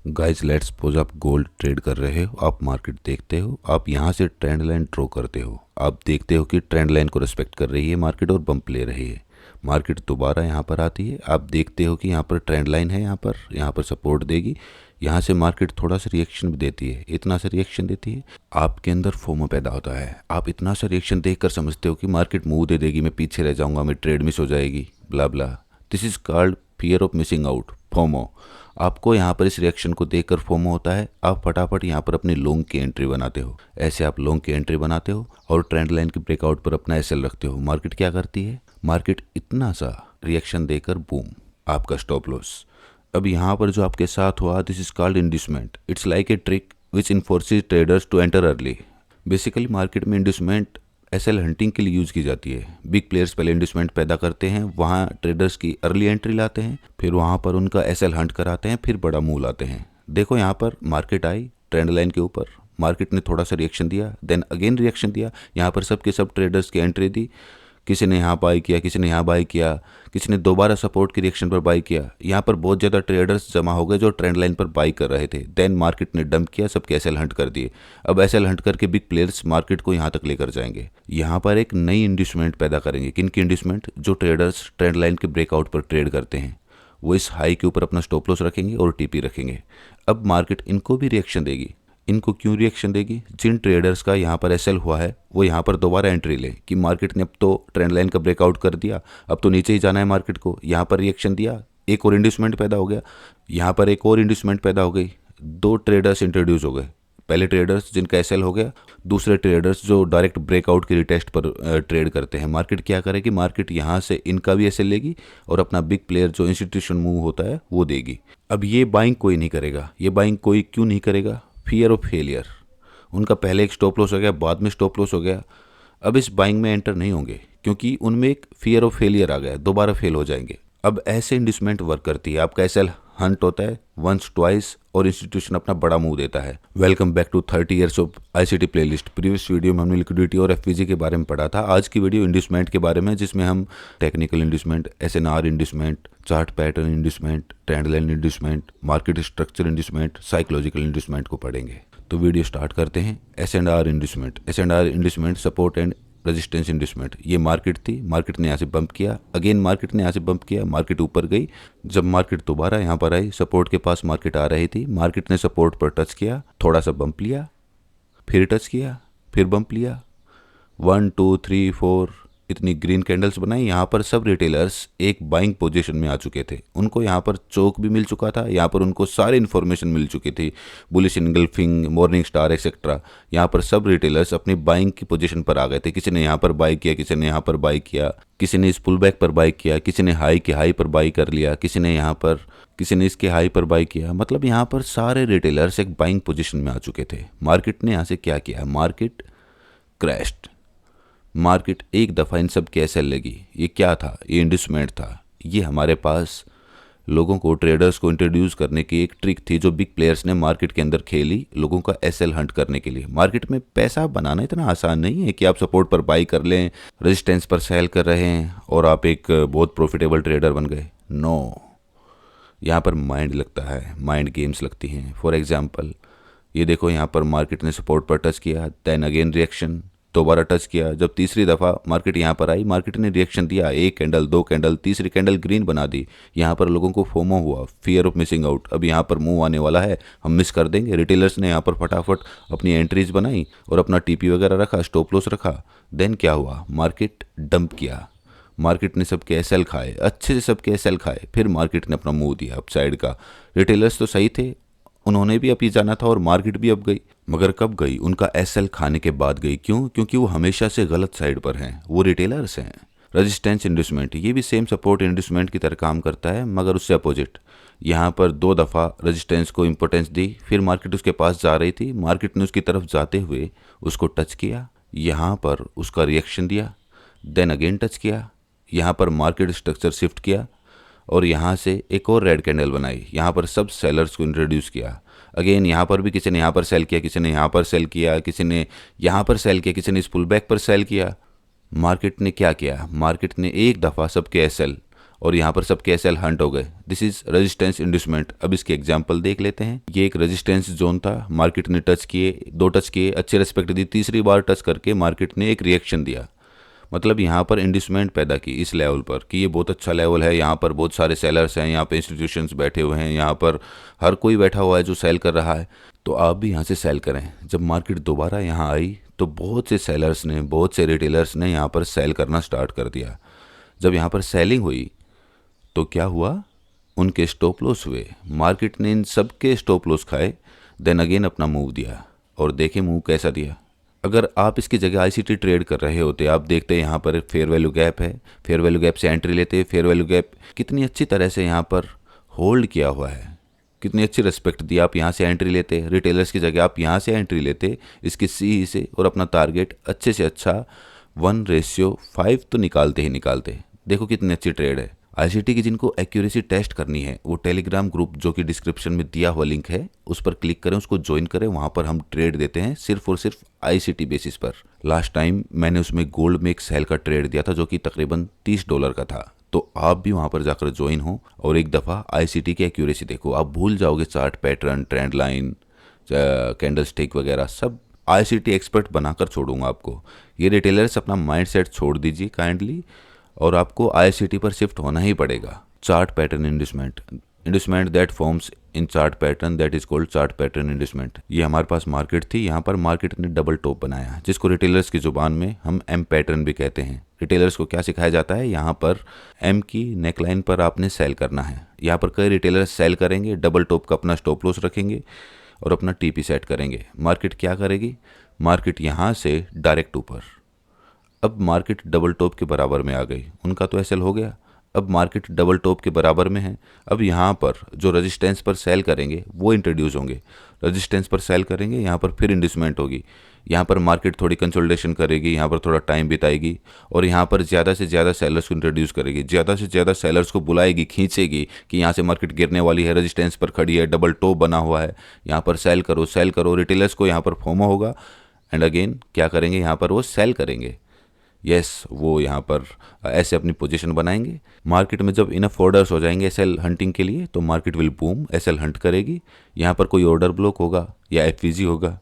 Guys let's suppose आप gold trade कर रहे हो, आप मार्केट देखते हो, आप यहाँ से ट्रेंड लाइन ड्रॉ करते हो। आप देखते हो कि ट्रेंड लाइन को रिस्पेक्ट कर रही है मार्केट और बम्प ले रही है। मार्केट दोबारा यहाँ पर आती है, आप देखते हो कि यहाँ पर ट्रेंड लाइन है, यहाँ पर सपोर्ट देगी। यहाँ से मार्केट थोड़ा सा रिएक्शन भी देती है, इतना सा रिएक्शन देती है, आपके अंदर फोमो पैदा होता है। आप इतना सा रिएक्शन देखकर समझते हो कि मार्केट मूव दे देगी, मैं पीछे रह जाऊँगा, मेरी ट्रेड मिस हो जाएगी, blah blah. This is called fear of missing out, FOMO. आपको यहाँ पर इस रिएक्शन को देखकर फोमो होता है, आप फटाफट यहाँ पर अपनी लॉन्ग की एंट्री बनाते हो। ऐसे आप लॉन्ग की एंट्री बनाते हो और ट्रेंड लाइन की ब्रेकआउट पर अपना एसएल रखते हो। मार्केट क्या करती है, मार्केट इतना सा रिएक्शन देकर बूम, आपका स्टॉप लॉस। अब यहाँ पर जो आपके साथ हुआ, this is called inducement. It's like a trick which enforces traders to enter early. Basically market में इंड्यूसमेंट एसएल हंटिंग के लिए यूज़ की जाती है। बिग प्लेयर्स पहले इंड्यूसमेंट पैदा करते हैं, वहाँ ट्रेडर्स की अर्ली एंट्री लाते हैं, फिर वहाँ पर उनका एसएल हंट कराते हैं, फिर बड़ा मूव लाते हैं। देखो यहाँ पर मार्केट आई ट्रेंड लाइन के ऊपर, मार्केट ने थोड़ा सा रिएक्शन दिया, देन अगेन रिएक्शन दिया। यहाँ पर सब के सब ट्रेडर्स की एंट्री दी, किसी ने यहाँ बाई किया, किसी ने यहाँ बाई किया, किसी ने दोबारा सपोर्ट की रिएक्शन पर बाई किया। यहाँ पर बहुत ज़्यादा ट्रेडर्स जमा हो गए जो ट्रेंड लाइन पर बाई कर रहे थे। देन मार्केट ने डंप किया, सबके एसएल हंट कर दिए। अब एसएल हंट करके बिग प्लेयर्स मार्केट को यहाँ तक लेकर जाएंगे। यहाँ पर एक नई इंड्यूसमेंट पैदा करेंगे। किन की इंड्यूसमेंट? जो ट्रेडर्स ट्रेंड लाइन के ब्रेकआउट पर ट्रेड करते हैं, वो इस हाई के ऊपर अपना स्टॉप लॉस रखेंगे और टीपी रखेंगे। अब मार्केट इनको भी रिएक्शन देगी। इनको क्यों रिएक्शन देगी? जिन ट्रेडर्स का यहाँ पर एसएल हुआ है वो यहाँ पर दोबारा एंट्री ले कि मार्केट ने अब तो ट्रेंड लाइन का ब्रेकआउट कर दिया, अब तो नीचे ही जाना है मार्केट को। यहाँ पर रिएक्शन दिया, एक और इंड्यूसमेंट पैदा हो गया, यहाँ पर एक और इंड्यूसमेंट पैदा हो गई। दो ट्रेडर्स इंट्रोड्यूस हो गए। पहले ट्रेडर्स जिनका एसएल हो गया, दूसरे ट्रेडर्स जो डायरेक्ट ब्रेकआउट के रिटेस्ट पर ट्रेड करते हैं। मार्केट क्या करेगी, मार्केट यहाँ से इनका भी एसएल लेगी और अपना बिग प्लेयर जो इंस्टीट्यूशन मूव होता है वो देगी। अब ये बाइंग कोई नहीं करेगा। ये बाइंग कोई क्यों नहीं करेगा? Fear of failure. उनका पहले एक स्टॉप लॉस हो गया, बाद में स्टॉप लॉस हो गया, अब इस बाइंग में एंटर नहीं होंगे क्योंकि उनमें एक फियर ऑफ फेलियर आ गया, दोबारा फेल हो जाएंगे। अब ऐसे इंड्यूसमेंट वर्क करती है। आपका एसएल हंट होता है वंस ट्वाइस और इंस्टीट्यूशन अपना बड़ा मूव देता है। Welcome back to 30 years of ICT playlist. Previous video में हमने लिक्विडिटी और एफवीजी के बारे में पढ़ा था। आज की वीडियो इंड्यूसमेंट के बारे में, जिसमें हम technical inducement, SNR inducement, chart pattern inducement, trend line inducement, market structure inducement, psychological inducement को पढ़ेंगे। तो वीडियो स्टार्ट करते हैं। SNR inducement. SNR inducement support and resistance inducement. ये मार्केट थी, मार्केट ने यहाँ से बम्प किया, अगेन मार्केट ने यहाँ से बम्प किया, मार्केट ऊपर गई। जब मार्केट दोबारा यहाँ पर आई, सपोर्ट के पास मार्केट आ रही थी, मार्केट ने सपोर्ट पर टच किया, थोड़ा सा बम्प लिया, फिर टच किया, फिर बम्प लिया, 1 2 3 4 इतनी ग्रीन कैंडल्स बनाई। यहाँ पर सब रिटेलर्स एक बाइंग पोजीशन में आ चुके थे। उनको यहाँ पर चोक भी मिल चुका था, यहाँ पर उनको सारी इन्फॉर्मेशन मिल चुकी थी, bullish engulfing, morning star etcetera. यहाँ पर सब रिटेलर्स अपनी बाइंग की पोजीशन पर आ गए थे। किसी ने यहाँ पर बाई किया, किसी ने यहाँ पर बाई किया, किसी ने इस पुल बैक पर बाई किया, किसी ने हाई के हाई पर बाई कर लिया, किसी ने यहाँ पर, किसी ने इसके हाई पर बाई किया। मतलब यहाँ पर सारे रिटेलर्स एक बाइंग पोजीशन में आ चुके थे। मार्केट ने यहाँ से क्या किया, मार्केट क्रैश्ड। मार्केट एक दफ़ा इन सब के एसएल लगी। ये क्या था? ये इंड्यूसमेंट था। ये हमारे पास लोगों को, ट्रेडर्स को इंट्रोड्यूस करने की एक ट्रिक थी जो बिग प्लेयर्स ने मार्केट के अंदर खेली, लोगों का एसएल हंट करने के लिए। मार्केट में पैसा बनाना इतना आसान नहीं है कि आप सपोर्ट पर बाई कर लें, रेजिस्टेंस पर सेल कर रहे हैं और आप एक बहुत प्रॉफिटेबल ट्रेडर बन गए। नो, यहाँ पर माइंड लगता है, माइंड गेम्स लगती हैं। फॉर एग्जाम्पल ये देखो, यहाँ पर मार्केट ने सपोर्ट पर टच किया, देन अगेन रिएक्शन, दोबारा टच किया। जब तीसरी दफ़ा मार्केट यहाँ पर आई, मार्केट ने रिएक्शन दिया, एक कैंडल, दो कैंडल, तीसरी कैंडल ग्रीन बना दी। यहाँ पर लोगों को फोमो हुआ, फियर ऑफ मिसिंग आउट। अब यहाँ पर मूव आने वाला है, हम मिस कर देंगे। रिटेलर्स ने यहाँ पर फटाफट अपनी एंट्रीज बनाई और अपना टीपी वगैरह रखा, स्टॉप लॉस रखा। देन क्या हुआ, मार्केट डंप किया, मार्केट ने सबके एसएल खाए, अच्छे से सबके एसएल खाए, फिर मार्केट ने अपना मूव दिया अपसाइड का। रिटेलर्स तो सही थे, उन्होंने भी अभी जाना था और मार्केट भी अब गई, मगर कब गई? उनका एसएल खाने के बाद गई। क्यों? क्योंकि वो हमेशा से गलत साइड पर हैं, वो रिटेलर्स हैं। रेजिस्टेंस इंड्यूसमेंट, ये भी सेम सपोर्ट इंड्यूसमेंट की तरह काम करता है, मगर उससे अपोजिट। यहाँ पर दो दफ़ा रेजिस्टेंस को इंपॉर्टेंस दी, फिर मार्केट उसके पास जा रही थी, मार्केट ने उसकी तरफ जाते हुए उसको टच किया, यहाँ पर उसका रिएक्शन दिया, देन अगेन टच किया, यहाँ पर मार्केट स्ट्रक्चर शिफ्ट किया और यहाँ से एक और रेड कैंडल बनाई। यहाँ पर सब सेलर्स को इंट्रोड्यूस किया। अगेन यहाँ पर भी किसी ने यहाँ पर सेल किया, किसी ने यहाँ पर सेल किया, किसी ने यहाँ पर सेल किया, किसी ने इस पुल बैक पर सेल किया। मार्केट ने क्या किया, मार्केट ने एक दफ़ा सबके एसएल और यहाँ पर सबके एसएल हंट हो गए। This is resistance inducement. अब इसके एग्जांपल देख लेते हैं। ये एक रेजिस्टेंस जोन था, मार्केट ने टच किए, 2 टच किए, अच्छे रेस्पेक्ट दी, तीसरी बार टच करके मार्केट ने एक रिएक्शन दिया। मतलब यहाँ पर इंड्यूसमेंट पैदा की इस लेवल पर कि ये बहुत अच्छा लेवल है, यहाँ पर बहुत सारे सेलर्स हैं, यहाँ पे इंस्टीट्यूशंस बैठे हुए हैं, यहाँ पर हर कोई बैठा हुआ है जो सेल कर रहा है, तो आप भी यहाँ से सेल करें। जब मार्केट दोबारा यहाँ आई तो बहुत से सेलर्स ने, बहुत से रिटेलर्स ने यहाँ पर सेल करना स्टार्ट कर दिया। जब यहाँ पर सेलिंग हुई तो क्या हुआ, उनके स्टॉप लॉस हुए। मार्केट ने इन सब के स्टॉप लॉस खाए, देन अगेन अपना मूव दिया, और देखें मूव कैसा दिया। अगर आप इसकी जगह आईसीटी ट्रेड कर रहे होते, आप देखते यहाँ पर फेयर वैल्यू गैप है, फेयर वैल्यू गैप से एंट्री लेते, फेयर वैल्यू गैप कितनी अच्छी तरह से यहाँ पर होल्ड किया हुआ है, कितनी अच्छी रिस्पेक्ट दी, आप यहाँ से एंट्री लेते, रिटेलर्स की जगह आप यहाँ से एंट्री लेते इसकी सी से, और अपना टारगेट अच्छे से अच्छा 1:5 तो निकालते ही निकालते। देखो कितनी अच्छी ट्रेड है। आईसीटी की जिनको एक्यूरेसी टेस्ट करनी है वो टेलीग्राम ग्रुप जो कि डिस्क्रिप्शन में दिया हुआ लिंक है उस पर क्लिक करें, उसको ज्वाइन करें। वहाँ पर हम ट्रेड देते हैं सिर्फ और सिर्फ आईसीटी बेसिस पर। लास्ट टाइम मैंने उसमें गोल्ड में एक सेल का ट्रेड दिया था जो कि तकरीबन $30 का था। तो आप भी वहाँ पर जाकर ज्वाइन हो और एक दफ़ा आईसीटी की एक्यूरेसी देखो। आप भूल जाओगे chart pattern, trend line, candle stick वगैरह सब। आईसीटी एक्सपर्ट बनाकर छोड़ूंगा आपको। ये रिटेलर्स अपना माइंडसेट छोड़ दीजिए काइंडली, और आपको आईसीटी पर शिफ्ट होना ही पड़ेगा। Chart pattern inducement that forms in chart pattern that is called chart pattern inducement. ये हमारे पास मार्केट थी, यहाँ पर मार्केट ने डबल टॉप बनाया जिसको रिटेलर्स की जुबान में हम एम पैटर्न भी कहते हैं। रिटेलर्स को क्या सिखाया जाता है, यहाँ पर एम की नेकलाइन पर आपने सेल करना है। यहाँ पर कई रिटेलर्स सेल करेंगे, डबल टॉप का अपना स्टॉप लॉस रखेंगे और अपना टीपी सेट करेंगे। मार्केट क्या करेगी, मार्केट यहाँ से डायरेक्ट ऊपर। अब मार्केट डबल टॉप के बराबर में आ गई, उनका तो एसएल हो गया। अब मार्केट डबल टॉप के बराबर में है। अब यहाँ पर जो रेजिस्टेंस पर सेल करेंगे वो इंट्रोड्यूस होंगे, रेजिस्टेंस पर सेल करेंगे, यहाँ पर फिर इंड्यूसमेंट होगी। यहाँ पर मार्केट थोड़ी कंसोलिडेशन करेगी, यहाँ पर थोड़ा टाइम बिताएगी और यहाँ पर ज़्यादा से ज़्यादा सेलर्स को इंट्रोड्यूस करेगी, ज़्यादा से ज़्यादा सेलर्स को बुलाएगी, खींचेगी कि यहाँ से मार्केट गिरने वाली है, रेजिस्टेंस पर खड़ी है, डबल टॉप बना हुआ है, यहाँ पर सेल करो सेल करो। रिटेलर्स को यहाँ पर फोमो होगा एंड अगेन क्या करेंगे, यहाँ पर वो सेल करेंगे। वो यहाँ पर ऐसे अपनी पोजीशन बनाएंगे। मार्केट में जब इनफ ऑर्डर्स हो जाएंगे एसएल हंटिंग के लिए तो market will boom, SL hunt करेगी। यहाँ पर कोई ऑर्डर ब्लॉक होगा या एफवीजी होगा,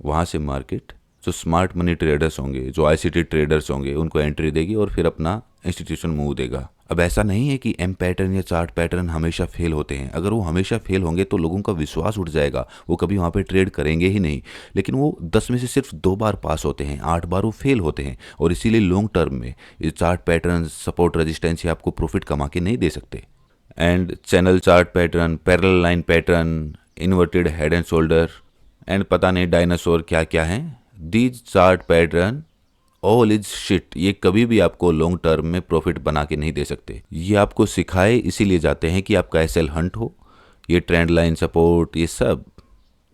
वहाँ से मार्केट जो स्मार्ट मनी ट्रेडर्स होंगे, जो आईसीटी ट्रेडर्स होंगे, उनको एंट्री देगी और फिर अपना इंस्टीट्यूशन मूव देगा। अब ऐसा नहीं है कि एम पैटर्न या चार्ट पैटर्न हमेशा फेल होते हैं। अगर वो हमेशा फेल होंगे तो लोगों का विश्वास उठ जाएगा, वो कभी वहाँ पे ट्रेड करेंगे ही नहीं। लेकिन वो 10 में से सिर्फ 2 बार पास होते हैं, 8 बार वो फेल होते हैं, और इसीलिए लॉन्ग टर्म में ये चार्ट पैटर्न, सपोर्ट, रेजिस्टेंस ये आपको प्रॉफिट कमा के नहीं दे सकते। And channel chart pattern, parallel line pattern, inverted head and shoulder and पता नहीं डायनासोर क्या क्या है, these chart pattern all is shit. ये कभी भी आपको लॉन्ग टर्म में प्रॉफिट बना के नहीं दे सकते। ये आपको सिखाए इसीलिए जाते हैं कि आपका एसएल हंट हो। ये ट्रेंड लाइन, सपोर्ट, ये सब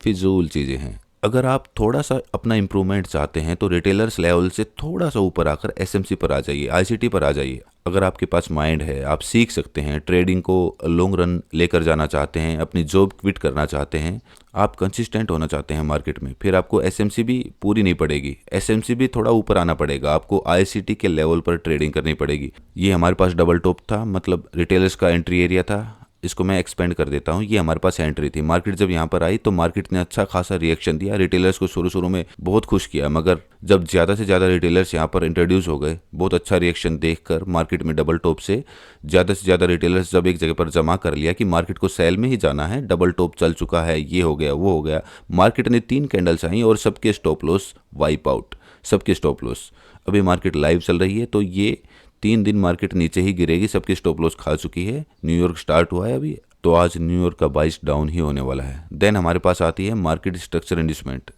फिजूल चीज़ें हैं। अगर आप थोड़ा सा अपना इंप्रूवमेंट चाहते हैं तो रिटेलर्स लेवल से थोड़ा सा ऊपर आकर एसएमसी पर आ जाइए, आईसीटी पर आ जाइए। अगर आपके पास माइंड है, आप सीख सकते हैं, ट्रेडिंग को लॉन्ग रन लेकर जाना चाहते हैं, अपनी जॉब क्विट करना चाहते हैं, आप कंसिस्टेंट होना चाहते हैं मार्केट में, फिर आपको एसएमसी भी पूरी नहीं पड़ेगी, एसएमसी भी थोड़ा ऊपर आना पड़ेगा, आपको आईसीटी के लेवल पर ट्रेडिंग करनी पड़ेगी। ये हमारे पास डबल टॉप था, मतलब रिटेलर्स का एंट्री एरिया था। इसको मैं एक्सपेंड कर देता हूँ। ये हमारे पास एंट्री थी। मार्केट जब यहाँ पर आई तो मार्केट ने अच्छा खासा रिएक्शन दिया, रिटेलर्स को शुरू में बहुत खुश किया, मगर जब ज़्यादा से ज़्यादा रिटेलर्स यहाँ पर इंट्रोड्यूस हो गए, बहुत अच्छा रिएक्शन देखकर मार्केट में डबल टॉप से ज़्यादा रिटेलर्स जब एक जगह पर जमा कर लिया कि मार्केट को सेल में ही जाना है, डबल टॉप चल चुका है, ये हो गया वो हो गया, मार्केट ने 3 कैंडल्स आई और सबके स्टॉप लॉस वाइप आउट, सबके स्टॉप लॉस। अभी मार्केट लाइव चल रही है तो ये 3 दिन मार्केट नीचे ही गिरेगी, सबकी स्टॉप लॉस खा चुकी है। न्यूयॉर्क स्टार्ट हुआ है अभी, तो आज न्यूयॉर्क का 22 डाउन ही होने वाला है। देन हमारे पास आती है मार्केट स्ट्रक्चर इंड्यूसमेंट।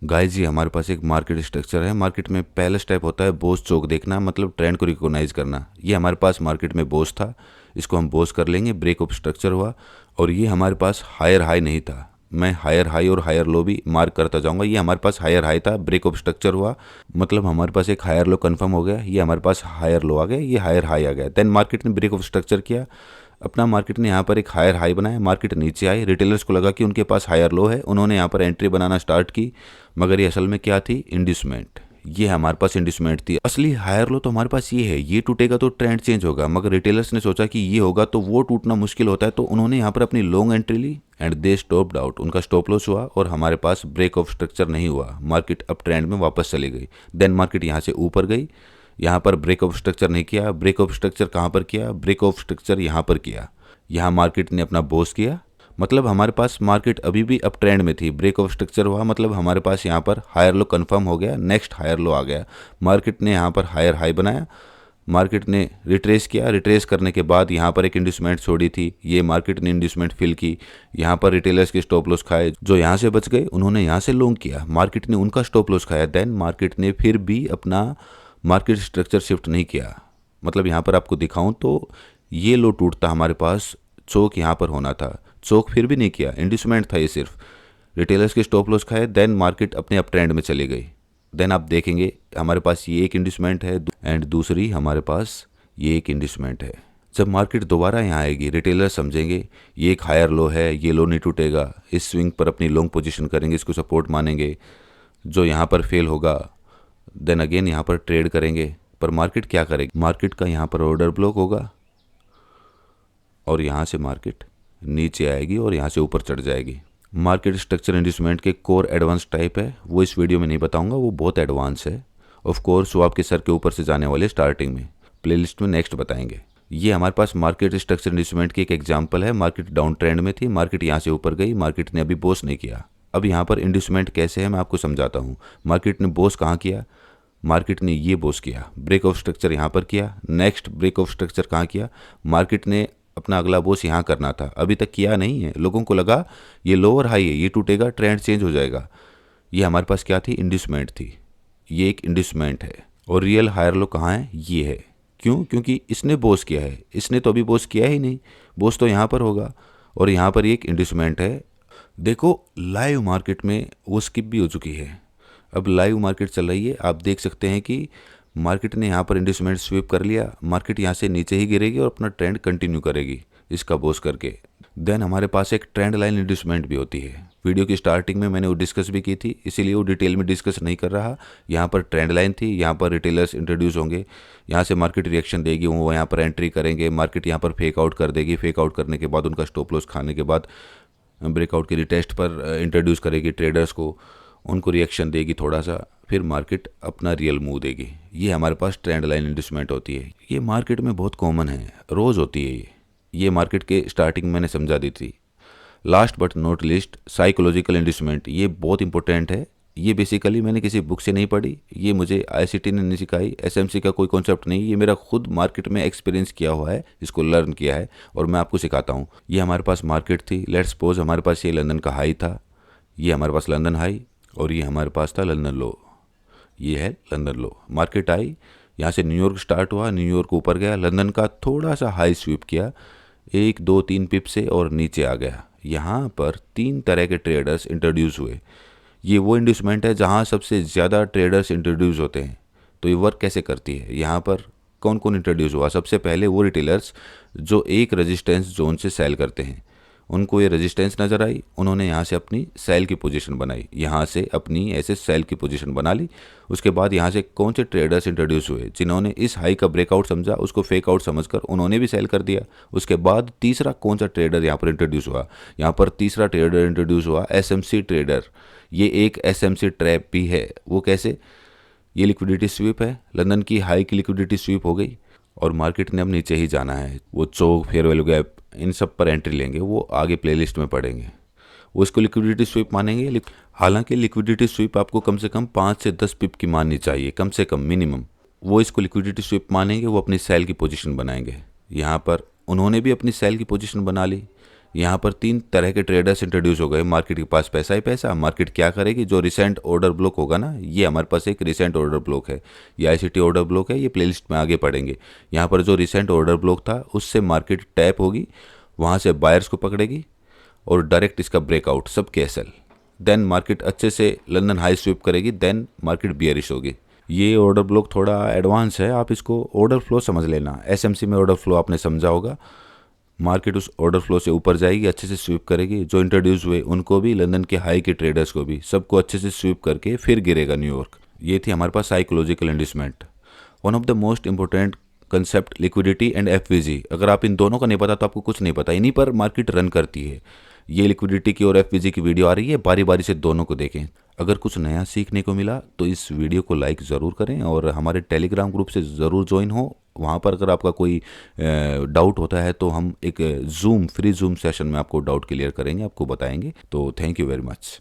गाइस जी हमारे पास एक मार्केट स्ट्रक्चर है। मार्केट में पहला स्टेप होता है बोस चौक देखना, मतलब ट्रेंड को रिकॉग्नाइज करना। ये हमारे पास मार्केट में बोस था, इसको हम बोस कर लेंगे। ब्रेक ऑफ स्ट्रक्चर हुआ और ये हमारे पास हायर हाई नहीं था, मैं हायर हाई और हायर लो भी मार्क करता जाऊंगा। ये हमारे पास हायर हाई था, ब्रेक ऑफ स्ट्रक्चर हुआ, मतलब हमारे पास एक हायर लो कंफर्म हो गया। ये हमारे पास हायर लो आ गया, ये हायर हाई आ गया। देन मार्केट ने ब्रेक ऑफ स्ट्रक्चर किया अपना, मार्केट ने यहाँ पर एक हायर हाई बनाया, मार्केट नीचे आई, रिटेलर्स को लगा कि उनके पास हायर लो है, उन्होंने यहाँ पर एंट्री बनाना स्टार्ट की, मगर ये असल में क्या थी, इंड्यूसमेंट। ये हमारे पास इंड्यूसमेंट थी। असली हायर लो तो हमारे पास ये है, ये टूटेगा तो ट्रेंड चेंज होगा, मगर रिटेलर्स ने सोचा कि ये होगा तो वो टूटना मुश्किल होता है, तो उन्होंने यहाँ पर अपनी लॉन्ग एंट्री ली एंड दे स्टॉप्ड आउट, उनका स्टॉप लॉस हुआ और हमारे पास ब्रेक ऑफ स्ट्रक्चर नहीं हुआ, मार्केट अप ट्रेंड में वापस चली गई। देन मार्केट यहाँ से ऊपर गई, यहाँ पर ब्रेक ऑफ स्ट्रक्चर नहीं किया, ब्रेक ऑफ स्ट्रक्चर कहाँ पर किया, ब्रेक ऑफ स्ट्रक्चर यहाँ पर किया, यहाँ मार्केट ने अपना बोस किया, मतलब हमारे पास मार्केट अभी भी अप ट्रेंड में थी, ब्रेक ऑफ स्ट्रक्चर हुआ, मतलब हमारे पास यहाँ पर हायर लो कंफर्म हो गया, नेक्स्ट हायर लो आ गया, मार्केट ने यहाँ पर हायर हाई बनाया, मार्केट ने रिट्रेस किया, रिट्रेस करने के बाद यहाँ पर एक इंड्यूसमेंट छोड़ी थी, ये मार्केट ने इंड्यूसमेंट फिल की, यहाँ पर रिटेलर्स के स्टॉप लॉस खाए, जो यहाँ से बच गए उन्होंने यहाँ से लॉन्ग किया, मार्केट ने उनका स्टॉप लॉस खाया, देन मार्केट ने फिर भी अपना मार्केट स्ट्रक्चर शिफ्ट नहीं किया। मतलब यहाँ पर आपको दिखाऊं तो ये लो टूटता हमारे पास, चौक यहाँ पर होना था, चौक फिर भी नहीं किया, इंड्यूसमेंट था ये सिर्फ, रिटेलर्स के स्टॉप लॉस खाए, देन मार्केट अपने अप ट्रेंड में चली गई। देन आप देखेंगे हमारे पास ये एक इंड्यूसमेंट है एंड दूसरी हमारे पास ये एक इंड्यूसमेंट है। जब मार्केट दोबारा यहाँ आएगी रिटेलर समझेंगे ये एक हायर लो है, ये लो नहीं टूटेगा, इस स्विंग पर अपनी लॉन्ग पोजीशन करेंगे, इसको सपोर्ट मानेंगे, जो यहाँ पर फेल होगा देन अगेन यहाँ पर ट्रेड करेंगे। पर मार्केट क्या करेगी, मार्केट का यहाँ पर ऑर्डर ब्लॉक होगा और यहाँ से मार्केट नीचे आएगी और यहाँ से ऊपर चढ़ जाएगी। मार्केट स्ट्रक्चर इंड्यूसमेंट के कोर एडवांस टाइप है, वो इस वीडियो में नहीं बताऊंगा, वो बहुत एडवांस है, ऑफ कोर्स वो आपके सर के ऊपर से जाने वाले स्टार्टिंग में, प्लेलिस्ट में नेक्स्ट बताएंगे। ये हमारे पास मार्केट स्ट्रक्चर इंड्यूसमेंट की एक एग्जांपल है, मार्केट डाउन ट्रेंड में थी, मार्केट यहाँ से ऊपर गई, मार्केट ने अभी बोस नहीं किया। अब यहाँ पर इंड्यूसमेंट कैसे है मैं आपको समझाता हूँ। मार्केट ने बोस कहाँ किया, मार्केट ने ये बोस किया, ब्रेक ऑफ स्ट्रक्चर यहाँ पर किया, नेक्स्ट ब्रेक ऑफ स्ट्रक्चर कहाँ किया, मार्केट ने अपना अगला बोस यहाँ करना था, अभी तक किया नहीं है, लोगों को लगा ये लोअर हाई है, ये टूटेगा ट्रेंड चेंज हो जाएगा। ये हमारे पास क्या थी, इंड्यूसमेंट थी, ये एक इंड्यूसमेंट है और रियल हायर लो कहाँ है, ये है। क्यों, क्योंकि इसने बोस किया है, इसने तो अभी बोस किया ही नहीं, बोस तो यहाँ पर होगा और यहाँ पर एक इंड्यूसमेंट है। देखो लाइव मार्केट में वो स्किप भी हो चुकी है, अब लाइव मार्केट चल रही है, आप देख सकते हैं कि मार्केट ने यहाँ पर इंड्यूसमेंट स्वीप कर लिया, मार्केट यहाँ से नीचे ही गिरेगी और अपना ट्रेंड कंटिन्यू करेगी इसका बोस करके। देन हमारे पास एक ट्रेंड लाइन इंड्यूसमेंट भी होती है, वीडियो की स्टार्टिंग में मैंने वो डिस्कस भी की थी, इसीलिए वो डिटेल में डिस्कस नहीं कर रहा। यहाँ पर ट्रेंड लाइन थी, यहाँ पर रिटेलर्स इंट्रोड्यूस होंगे, यहाँ से मार्केट रिएक्शन देगी, वो यहाँ पर एंट्री करेंगे, मार्केट यहाँ पर फेक आउट कर देगी, फेक आउट करने के बाद उनका स्टॉप लॉस खाने के बाद ब्रेकआउट की रिटेस्ट पर इंट्रोड्यूस करेगी ट्रेडर्स को, उनको रिएक्शन देगी थोड़ा सा, फिर मार्केट अपना रियल मूव देगी। ये हमारे पास ट्रेंड लाइन इंड्यूसमेंट होती है, ये मार्केट में बहुत कॉमन है, रोज़ होती है ये मार्केट के स्टार्टिंग मैंने समझा दी थी। Last but not list psychological inducement, ये बहुत इंपॉर्टेंट है, ये बेसिकली मैंने किसी बुक से नहीं पढ़ी, ये मुझे आईसीटी ने नहीं सिखाई, एसएमसी का कोई कॉन्सेप्ट नहीं, ये मेरा खुद मार्केट में एक्सपीरियंस किया हुआ है, इसको लर्न किया है और मैं आपको सिखाता हूँ। ये हमारे पास मार्केट थी, लेट्स सपोज हमारे पास ये लंदन का हाई था, ये हमारे पास लंदन हाई और ये हमारे पास था लंदन लो, ये है लंदन लो। मार्केट आई, यहाँ से न्यूयॉर्क स्टार्ट हुआ, न्यूयॉर्क ऊपर गया, लंदन का थोड़ा सा हाई स्वीप किया 1 2 3 पिप से और नीचे आ गया। यहाँ पर 3 तरह के ट्रेडर्स इंट्रोड्यूस हुए, ये वो इंड्यूसमेंट है जहाँ सबसे ज़्यादा ट्रेडर्स इंट्रोड्यूस होते हैं। तो ये वर्क कैसे करती है, यहाँ पर कौन कौन इंट्रोड्यूस हुआ, सबसे पहले वो रिटेलर्स जो एक रेजिस्टेंस जोन से सेल करते हैं, उनको ये रेजिस्टेंस नज़र आई, उन्होंने यहाँ से अपनी सेल की पोजीशन बनाई, यहाँ से अपनी ऐसे सेल की पोजीशन बना ली। उसके बाद यहाँ से कौन से ट्रेडर्स इंट्रोड्यूस हुए जिन्होंने इस हाई का ब्रेकआउट समझा, उसको फेक आउट समझकर उन्होंने भी सेल कर दिया। उसके बाद तीसरा कौन सा ट्रेडर यहाँ पर इंट्रोड्यूस हुआ, यहाँ पर तीसरा ट्रेडर इंट्रोड्यूस हुआ एसएमसी ट्रेडर। ये एक एसएमसी ट्रैप भी है, वो कैसे, ये लिक्विडिटी स्वीप है, लंदन की हाई की लिक्विडिटी स्वीप हो गई और मार्केट ने अब नीचे ही जाना है, वो चौक फेयर वैल्यू गैप इन सब पर एंट्री लेंगे, वो आगे प्लेलिस्ट में पढ़ेंगे, वो इसको लिक्विडिटी स्वीप मानेंगे। हालांकि लिक्विडिटी स्वीप आपको कम से कम 5 से 10 पिप की माननी चाहिए, कम से कम मिनिमम, वो इसको लिक्विडिटी स्वीप मानेंगे, वो अपनी सेल की पोजीशन बनाएंगे। यहाँ पर उन्होंने भी अपनी सेल की पोजीशन बना ली। यहाँ पर 3 तरह के ट्रेडर्स इंट्रोड्यूस हो गए, मार्केट के पास पैसा ही पैसा, मार्केट क्या करेगी, जो रिसेंट ऑर्डर ब्लॉक होगा ना, ये हमारे पास एक रिसेंट ऑर्डर ब्लॉक है, ये आईसीटी ऑर्डर ब्लॉक है, ये प्लेलिस्ट में आगे पढ़ेंगे। यहाँ पर जो रिसेंट ऑर्डर ब्लॉक था उससे मार्केट टैप होगी, वहाँ से बायर्स को पकड़ेगी और डायरेक्ट इसका ब्रेकआउट सब कैंसल, देन मार्केट अच्छे से लंदन हाई स्वीप करेगी, देन मार्केट बियरिश होगी। ये ऑर्डर ब्लॉक थोड़ा एडवांस है, आप इसको ऑर्डर फ्लो समझ लेना, एसएमसी में ऑर्डर फ्लो आपने समझा होगा, मार्केट उस ऑर्डर फ्लो से ऊपर जाएगी, अच्छे से स्वीप करेगी, जो इंट्रोड्यूस हुए उनको भी, लंदन के हाई के ट्रेडर्स को भी, सबको अच्छे से स्वीप करके फिर गिरेगा न्यूयॉर्क। ये थी हमारे पास psychological investment. One of the most important concept liquidity and FVG. अगर आप इन दोनों का नहीं पता तो आपको कुछ नहीं पता, इन्हीं पर मार्केट रन करती है। ये लिक्विडिटी की और एफवीजी की वीडियो आ रही है, बारी बारी से दोनों को देखें। अगर कुछ नया सीखने को मिला तो इस वीडियो को लाइक ज़रूर करें और हमारे टेलीग्राम ग्रुप से ज़रूर ज्वाइन हो। वहाँ पर अगर आपका कोई डाउट होता है तो हम एक फ्री जूम सेशन में आपको डाउट क्लियर करेंगे, आपको बताएंगे। तो थैंक यू वेरी मच।